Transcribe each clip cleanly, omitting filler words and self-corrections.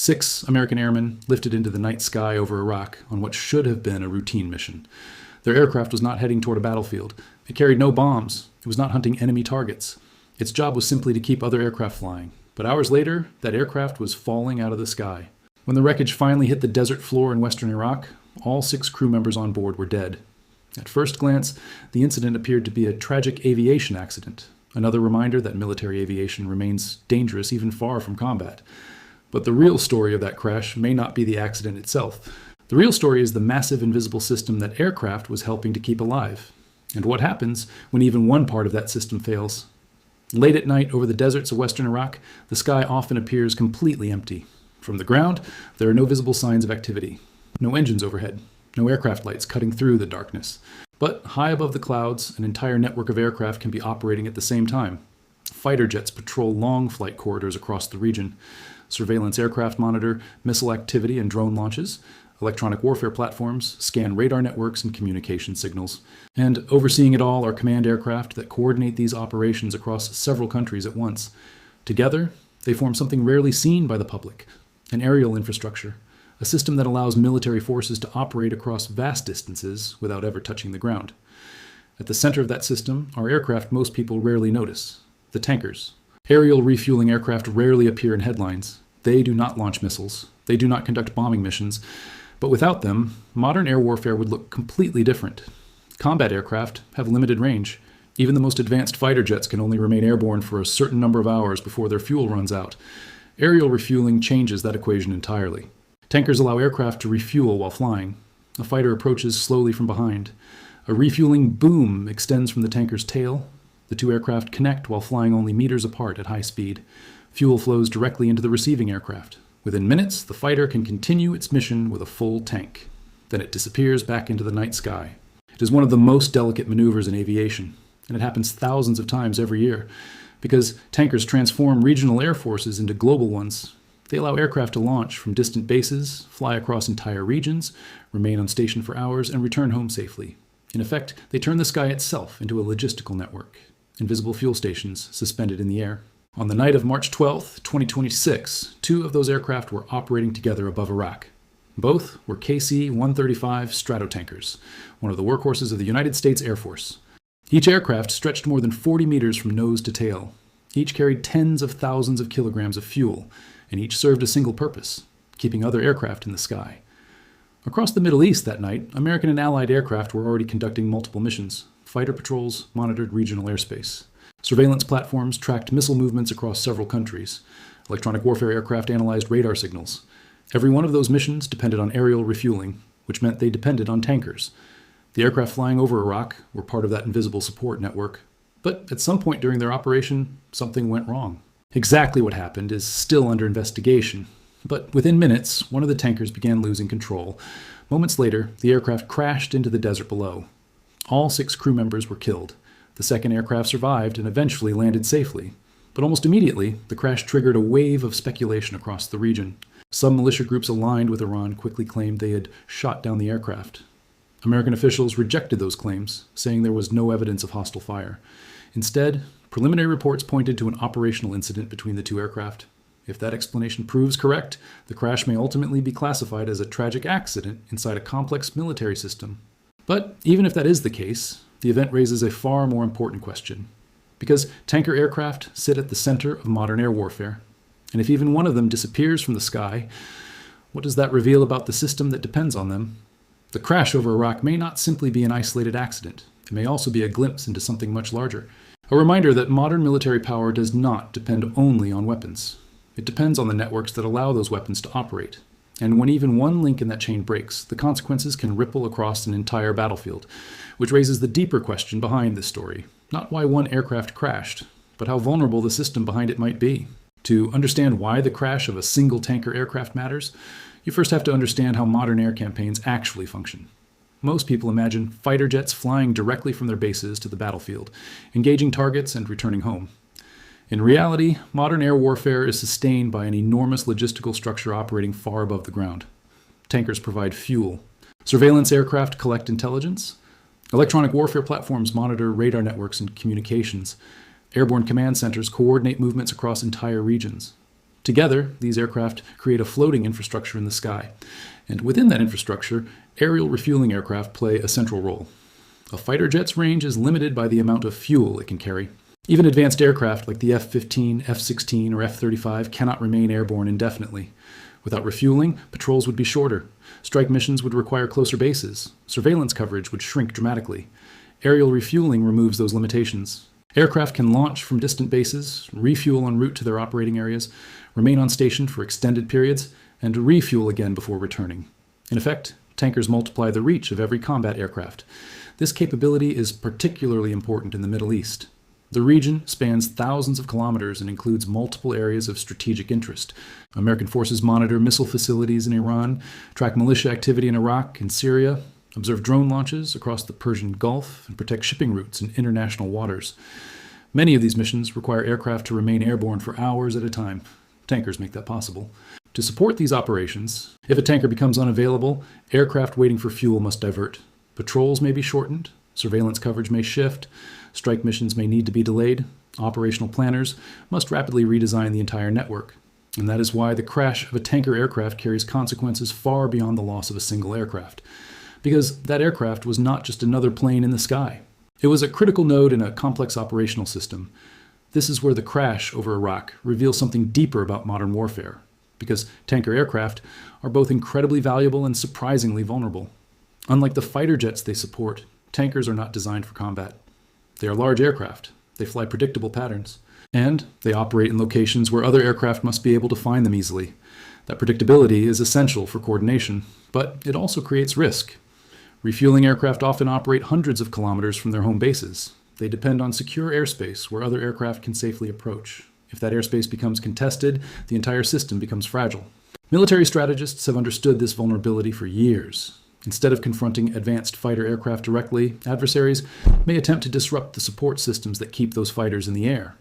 6 American airmen lifted into the night sky over Iraq on what should have been a routine mission. Their aircraft was not heading toward a battlefield. It carried no bombs. It was not hunting enemy targets. Its job was simply to keep other aircraft flying. But hours later, that aircraft was falling out of the sky. When the wreckage finally hit the desert floor in western Iraq, all 6 crew members on board were dead. At first glance, the incident appeared to be a tragic aviation accident, another reminder that military aviation remains dangerous even far from combat. But the real story of that crash may not be the accident itself. The real story is the massive invisible system that aircraft was helping to keep alive. And what happens when even one part of that system fails? Late at night over the deserts of western Iraq, the sky often appears completely empty. From the ground, there are no visible signs of activity. No engines overhead. No aircraft lights cutting through the darkness. But high above the clouds, an entire network of aircraft can be operating at the same time. Fighter jets patrol long flight corridors across the region. Surveillance aircraft monitor missile activity and drone launches. Electronic warfare platforms scan radar networks and communication signals. And overseeing it all are command aircraft that coordinate these operations across several countries at once. Together, they form something rarely seen by the public: an aerial infrastructure, a system that allows military forces to operate across vast distances without ever touching the ground. At the center of that system are aircraft most people rarely notice: the tankers. Aerial refueling aircraft rarely appear in headlines. They do not launch missiles. They do not conduct bombing missions. But without them, modern air warfare would look completely different. Combat aircraft have limited range. Even the most advanced fighter jets can only remain airborne for a certain number of hours before their fuel runs out. Aerial refueling changes that equation entirely. Tankers allow aircraft to refuel while flying. A fighter approaches slowly from behind. A refueling boom extends from the tanker's tail. The 2 aircraft connect while flying only meters apart at high speed. Fuel flows directly into the receiving aircraft. Within minutes, the fighter can continue its mission with a full tank. Then it disappears back into the night sky. It is one of the most delicate maneuvers in aviation, and it happens thousands of times every year. Because tankers transform regional air forces into global ones, they allow aircraft to launch from distant bases, fly across entire regions, remain on station for hours, and return home safely. In effect, they turn the sky itself into a logistical network, invisible fuel stations suspended in the air. On the night of March 12, 2026, 2 of those aircraft were operating together above Iraq. Both were KC-135 Stratotankers, one of the workhorses of the United States Air Force. Each aircraft stretched more than 40 meters from nose to tail. Each carried tens of thousands of kilograms of fuel, and each served a single purpose: keeping other aircraft in the sky. Across the Middle East that night, American and Allied aircraft were already conducting multiple missions. Fighter patrols monitored regional airspace. Surveillance platforms tracked missile movements across several countries. Electronic warfare aircraft analyzed radar signals. Every one of those missions depended on aerial refueling, which meant they depended on tankers. The aircraft flying over Iraq were part of that invisible support network. But at some point during their operation, something went wrong. Exactly what happened is still under investigation. But within minutes, one of the tankers began losing control. Moments later, the aircraft crashed into the desert below. All 6 crew members were killed. The second aircraft survived and eventually landed safely. But almost immediately, the crash triggered a wave of speculation across the region. Some militia groups aligned with Iran quickly claimed they had shot down the aircraft. American officials rejected those claims, saying there was no evidence of hostile fire. Instead, preliminary reports pointed to an operational incident between the 2 aircraft. If that explanation proves correct, the crash may ultimately be classified as a tragic accident inside a complex military system. But even if that is the case, the event raises a far more important question. Because tanker aircraft sit at the center of modern air warfare. And if even one of them disappears from the sky, what does that reveal about the system that depends on them? The crash over Iraq may not simply be an isolated accident. It may also be a glimpse into something much larger. A reminder that modern military power does not depend only on weapons. It depends on the networks that allow those weapons to operate. And when even one link in that chain breaks, the consequences can ripple across an entire battlefield, which raises the deeper question behind this story. Not why one aircraft crashed, but how vulnerable the system behind it might be. To understand why the crash of a single tanker aircraft matters, you first have to understand how modern air campaigns actually function. Most people imagine fighter jets flying directly from their bases to the battlefield, engaging targets and returning home. In reality, modern air warfare is sustained by an enormous logistical structure operating far above the ground. Tankers provide fuel. Surveillance aircraft collect intelligence. Electronic warfare platforms monitor radar networks and communications. Airborne command centers coordinate movements across entire regions. Together, these aircraft create a floating infrastructure in the sky. And within that infrastructure, aerial refueling aircraft play a central role. A fighter jet's range is limited by the amount of fuel it can carry. Even advanced aircraft like the F-15, F-16, or F-35 cannot remain airborne indefinitely. Without refueling, patrols would be shorter. Strike missions would require closer bases. Surveillance coverage would shrink dramatically. Aerial refueling removes those limitations. Aircraft can launch from distant bases, refuel en route to their operating areas, remain on station for extended periods, and refuel again before returning. In effect, tankers multiply the reach of every combat aircraft. This capability is particularly important in the Middle East. The region spans thousands of kilometers and includes multiple areas of strategic interest. American forces monitor missile facilities in Iran, track militia activity in Iraq and Syria, observe drone launches across the Persian Gulf, and protect shipping routes in international waters. Many of these missions require aircraft to remain airborne for hours at a time. Tankers make that possible. To support these operations, if a tanker becomes unavailable, aircraft waiting for fuel must divert. Patrols may be shortened, surveillance coverage may shift, strike missions may need to be delayed. Operational planners must rapidly redesign the entire network. And that is why the crash of a tanker aircraft carries consequences far beyond the loss of a single aircraft. Because that aircraft was not just another plane in the sky. It was a critical node in a complex operational system. This is where the crash over Iraq reveals something deeper about modern warfare, because tanker aircraft are both incredibly valuable and surprisingly vulnerable. Unlike the fighter jets they support, tankers are not designed for combat. They are large aircraft. They fly predictable patterns. And they operate in locations where other aircraft must be able to find them easily. That predictability is essential for coordination, but it also creates risk. Refueling aircraft often operate hundreds of kilometers from their home bases. They depend on secure airspace where other aircraft can safely approach. If that airspace becomes contested, the entire system becomes fragile. Military strategists have understood this vulnerability for years. Instead of confronting advanced fighter aircraft directly, adversaries may attempt to disrupt the support systems that keep those fighters in the air.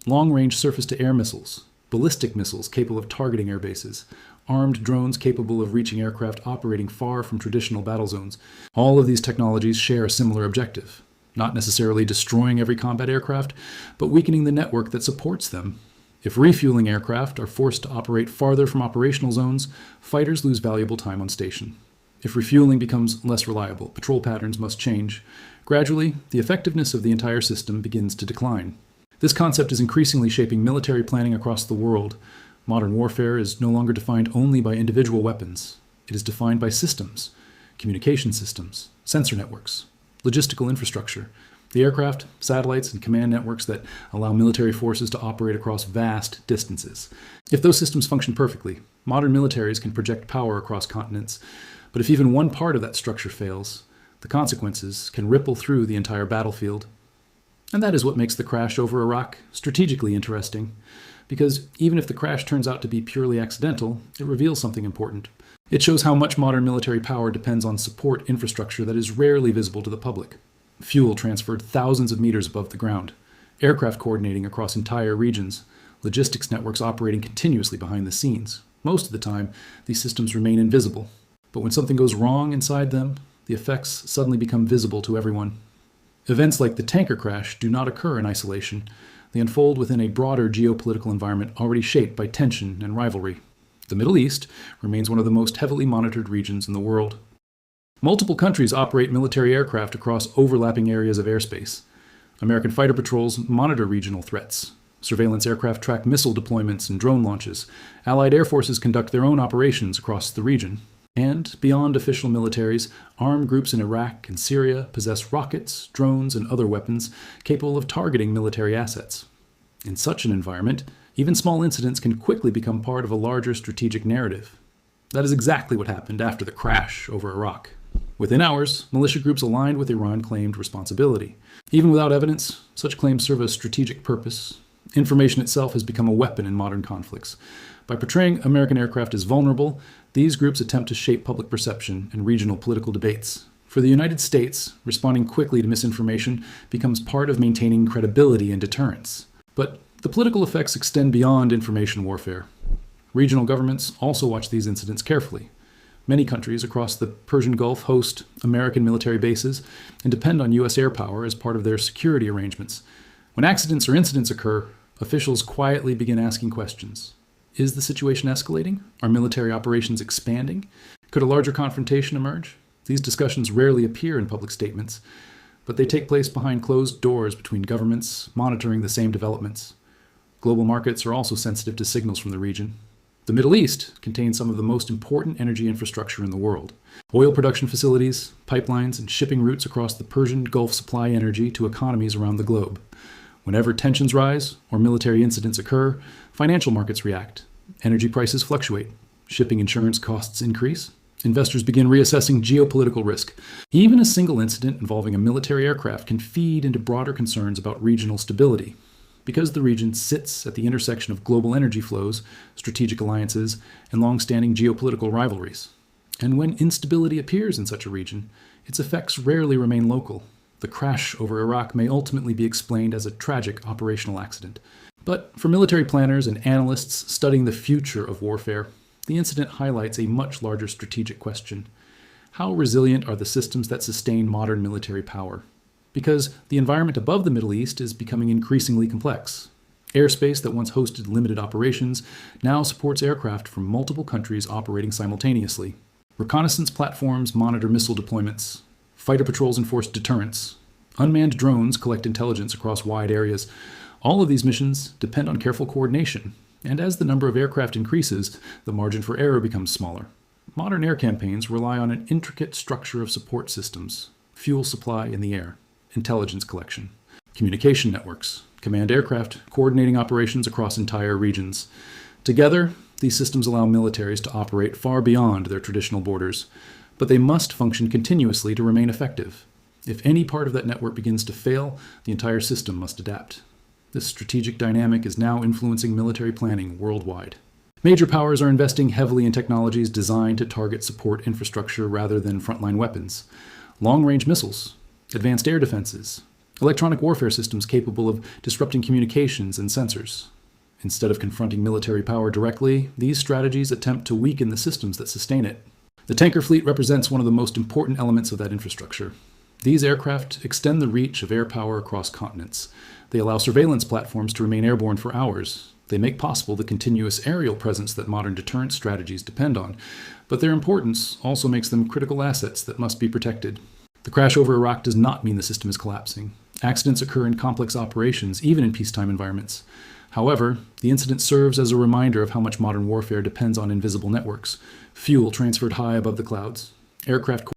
Long-range surface-to-air missiles, ballistic missiles capable of targeting air bases, armed drones capable of reaching aircraft operating far from traditional battle zones. All of these technologies share a similar objective, not necessarily destroying every combat aircraft, but weakening the network that supports them. If refueling aircraft are forced to operate farther from operational zones, fighters lose valuable time on station. If refueling becomes less reliable, patrol patterns must change. Gradually, the effectiveness of the entire system begins to decline. This concept is increasingly shaping military planning across the world. Modern warfare is no longer defined only by individual weapons. It is defined by systems, communication systems, sensor networks, logistical infrastructure, the aircraft, satellites, and command networks that allow military forces to operate across vast distances. If those systems function perfectly, modern militaries can project power across continents. But if even one part of that structure fails, the consequences can ripple through the entire battlefield. And that is what makes the crash over Iraq strategically interesting. Because even if the crash turns out to be purely accidental, it reveals something important. It shows how much modern military power depends on support infrastructure that is rarely visible to the public. Fuel transferred thousands of meters above the ground, aircraft coordinating across entire regions, logistics networks operating continuously behind the scenes. Most of the time, these systems remain invisible. But when something goes wrong inside them, the effects suddenly become visible to everyone. Events like the tanker crash do not occur in isolation. They unfold within a broader geopolitical environment already shaped by tension and rivalry. The Middle East remains one of the most heavily monitored regions in the world. Multiple countries operate military aircraft across overlapping areas of airspace. American fighter patrols monitor regional threats. Surveillance aircraft track missile deployments and drone launches. Allied air forces conduct their own operations across the region. And, beyond official militaries, armed groups in Iraq and Syria possess rockets, drones, and other weapons capable of targeting military assets. In such an environment, even small incidents can quickly become part of a larger strategic narrative. That is exactly what happened after the crash over Iraq. Within hours, militia groups aligned with Iran claimed responsibility. Even without evidence, such claims serve a strategic purpose. Information itself has become a weapon in modern conflicts. By portraying American aircraft as vulnerable, these groups attempt to shape public perception and regional political debates. For the United States, responding quickly to misinformation becomes part of maintaining credibility and deterrence. But the political effects extend beyond information warfare. Regional governments also watch these incidents carefully. Many countries across the Persian Gulf host American military bases and depend on U.S. air power as part of their security arrangements. When accidents or incidents occur, officials quietly begin asking questions. Is the situation escalating? Are military operations expanding? Could a larger confrontation emerge? These discussions rarely appear in public statements, but they take place behind closed doors between governments monitoring the same developments. Global markets are also sensitive to signals from the region. The Middle East contains some of the most important energy infrastructure in the world. Oil production facilities, pipelines, and shipping routes across the Persian Gulf supply energy to economies around the globe. Whenever tensions rise or military incidents occur, financial markets react. Energy prices fluctuate. Shipping insurance costs increase. Investors begin reassessing geopolitical risk. Even a single incident involving a military aircraft can feed into broader concerns about regional stability. Because the region sits at the intersection of global energy flows, strategic alliances, and long-standing geopolitical rivalries. And when instability appears in such a region, its effects rarely remain local. The crash over Iraq may ultimately be explained as a tragic operational accident. But for military planners and analysts studying the future of warfare, the incident highlights a much larger strategic question. How resilient are the systems that sustain modern military power? Because the environment above the Middle East is becoming increasingly complex. Airspace that once hosted limited operations now supports aircraft from multiple countries operating simultaneously. Reconnaissance platforms monitor missile deployments. Fighter patrols enforce deterrence. Unmanned drones collect intelligence across wide areas. All of these missions depend on careful coordination, and as the number of aircraft increases, the margin for error becomes smaller. Modern air campaigns rely on an intricate structure of support systems, fuel supply in the air, intelligence collection, communication networks, command aircraft coordinating operations across entire regions. Together, these systems allow militaries to operate far beyond their traditional borders, but they must function continuously to remain effective. If any part of that network begins to fail, the entire system must adapt. This strategic dynamic is now influencing military planning worldwide. Major powers are investing heavily in technologies designed to target support infrastructure rather than frontline weapons. Long-range missiles, advanced air defenses, electronic warfare systems capable of disrupting communications and sensors. Instead of confronting military power directly, these strategies attempt to weaken the systems that sustain it. The tanker fleet represents one of the most important elements of that infrastructure. These aircraft extend the reach of air power across continents. They allow surveillance platforms to remain airborne for hours. They make possible the continuous aerial presence that modern deterrence strategies depend on. But their importance also makes them critical assets that must be protected. The crash over Iraq does not mean the system is collapsing. Accidents occur in complex operations, even in peacetime environments. However, the incident serves as a reminder of how much modern warfare depends on invisible networks, fuel transferred high above the clouds, aircraft